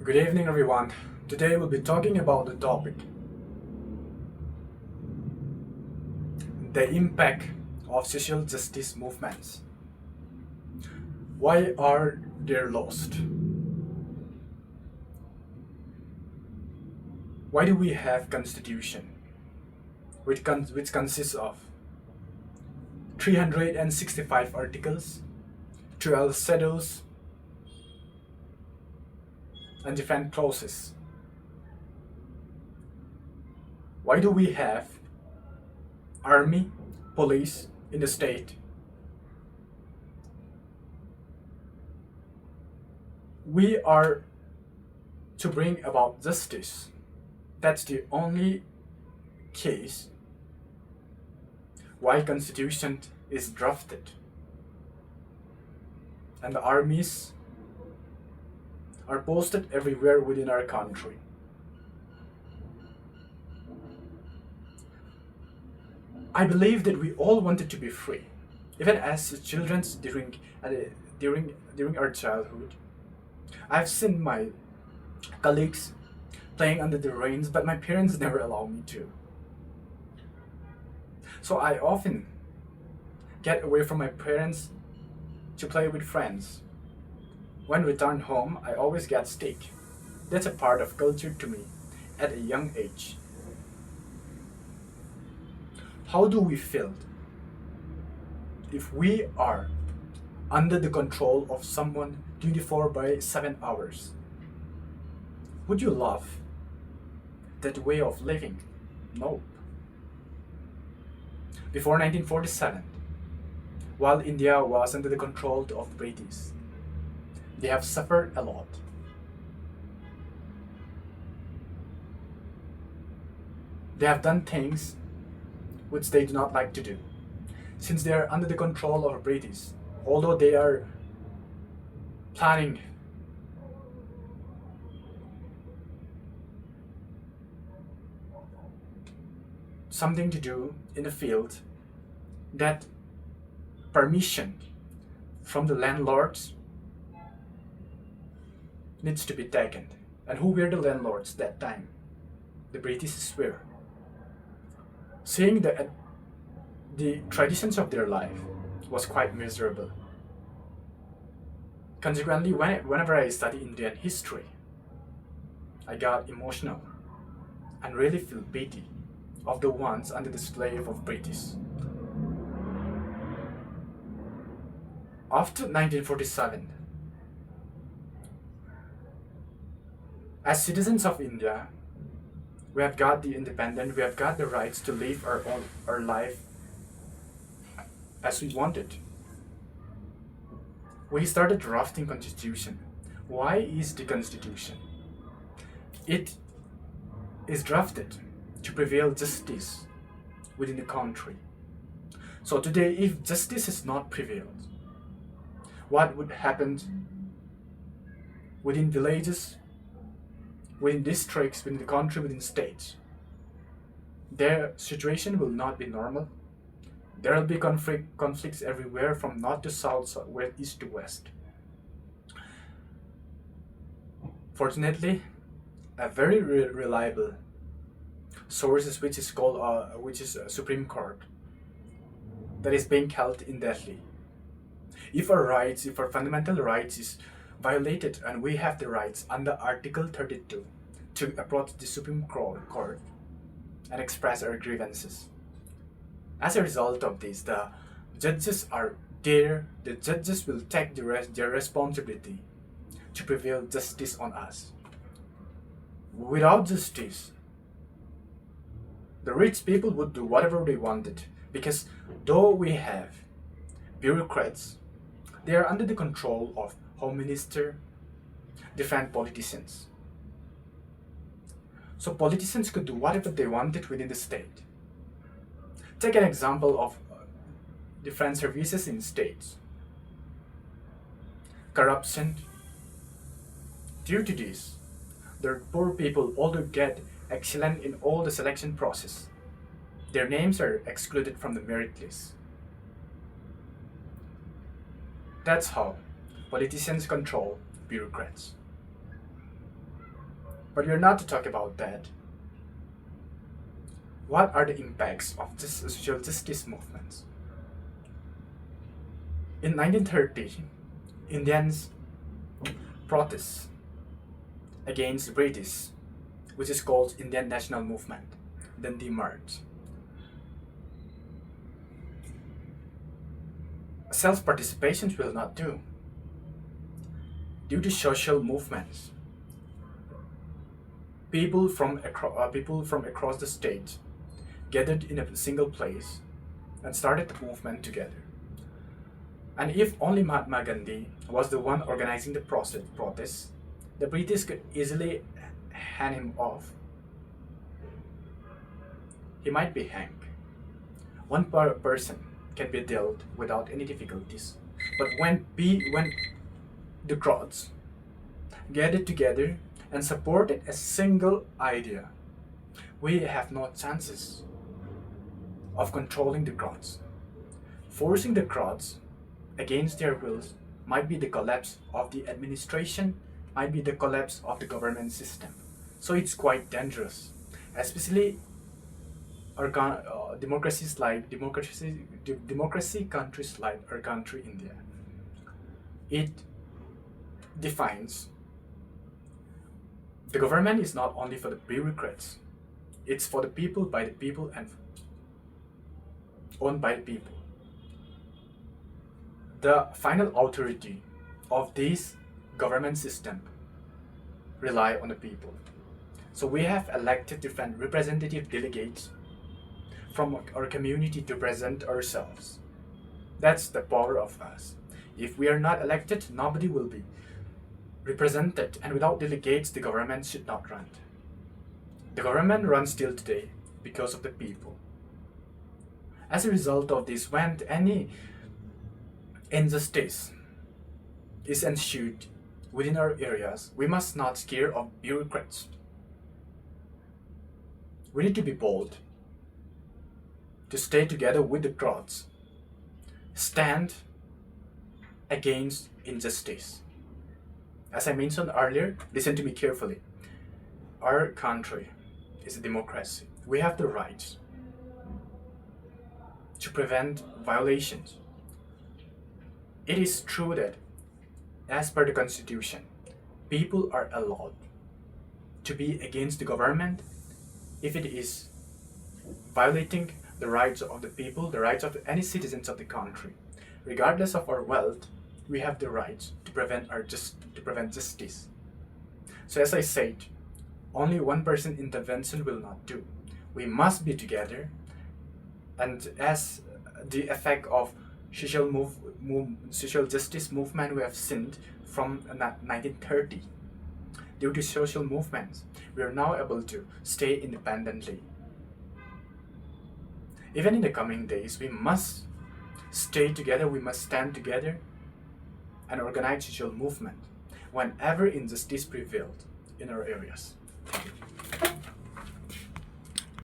Good evening, everyone. Today we'll be talking about the topic the impact of social justice movements. Why are they lost? Why do we have constitution which consists of 365 articles, 12 schedules, and different clauses? Why do we have army, police in the state? We are to bring about justice. That's the only case why constitution is drafted. And the armies are posted everywhere within our country. I believe that we all wanted to be free, even as children during our childhood. I've seen my colleagues playing under the rains, but my parents never allow me to. So I often get away from my parents to play with friends. When return home, I always get sick. That's a part of culture to me at a young age. How do we feel if we are under the control of someone 24 by 7 hours? Would you love that way of living? No. Before 1947, while India was under the control of British, they have suffered a lot. They have done things which they do not like to do. Since they are under the control of British, although they are planning something to do in the field, that permission from the landlords needs to be taken. And who were the landlords that time? The British were. Seeing the traditions of their life was quite miserable. Consequently, whenever I study Indian history, I got emotional and really feel pity of the ones under the slave of British. After 1947, as citizens of India, we have got the independence, we have got the rights to live our life as we wanted. We started drafting constitution. Why is the constitution? It is drafted to prevail justice within the country. So today, if justice is not prevailed, what would happen within villages, within districts, within the country, within states? Their situation will not be normal. There will be conflicts everywhere from north to south, east to west. Fortunately, a very reliable source which is called Supreme Court that is being held in Delhi. If our fundamental rights is violated and we have the rights under Article 32 to approach the Supreme Court and express our grievances. As a result of this, the judges are there. The judges will take their responsibility to prevail justice on us. Without justice, the rich people would do whatever they wanted, because though we have bureaucrats, they are under the control of Home Minister, different politicians. So politicians could do whatever they wanted within the state. Take an example of different services in states. Corruption. Due to this, the poor people although get excellent in all the selection process, their names are excluded from the merit list. That's how politicians control bureaucrats. But we're not to talk about that. What are the impacts of this social justice movements? In 1930, Indians protest against the British, which is called Indian National Movement, then emerged. Self-participation will not do. Due to social movements, people from across the state gathered in a single place and started the movement together. And if only Mahatma Gandhi was the one organizing the protest, the British could easily hand him off. He might be hanged. One person can be dealt without any difficulties. But when the crowds gathered together and supported a single idea, we have no chances of controlling the crowds. Forcing the crowds against their wills might be the collapse of the administration, might be the collapse of the government system. So it's quite dangerous, especially our democracy countries like our country, India. It defines the government is not only for the bureaucrats, it's for the people, by the people, and owned by the people. The final authority of this government system rely on the people. So we have elected different representative delegates from our community to present ourselves. That's the power of us. If we are not elected, nobody will be represented, and without delegates, the government should not run. The government runs still today because of the people. As a result of this, when any injustice is ensued within our areas, we must not scare of bureaucrats. We need to be bold, to stay together with the crowds, stand against injustice. As I mentioned earlier, listen to me carefully. Our country is a democracy. We have the right to prevent violations. It is true that, as per the Constitution, people are allowed to be against the government if it is violating the rights of the people, the rights of any citizens of the country. Regardless of our wealth, we have the right to prevent justice. So as I said, only one person intervention will not do. We must be together, and as the effect of social justice movement we have seen from 1930, due to social movements, we are now able to stay independently. Even in the coming days, we must stay together, we must stand together and organize social movement whenever injustice prevailed in our areas. Thank you.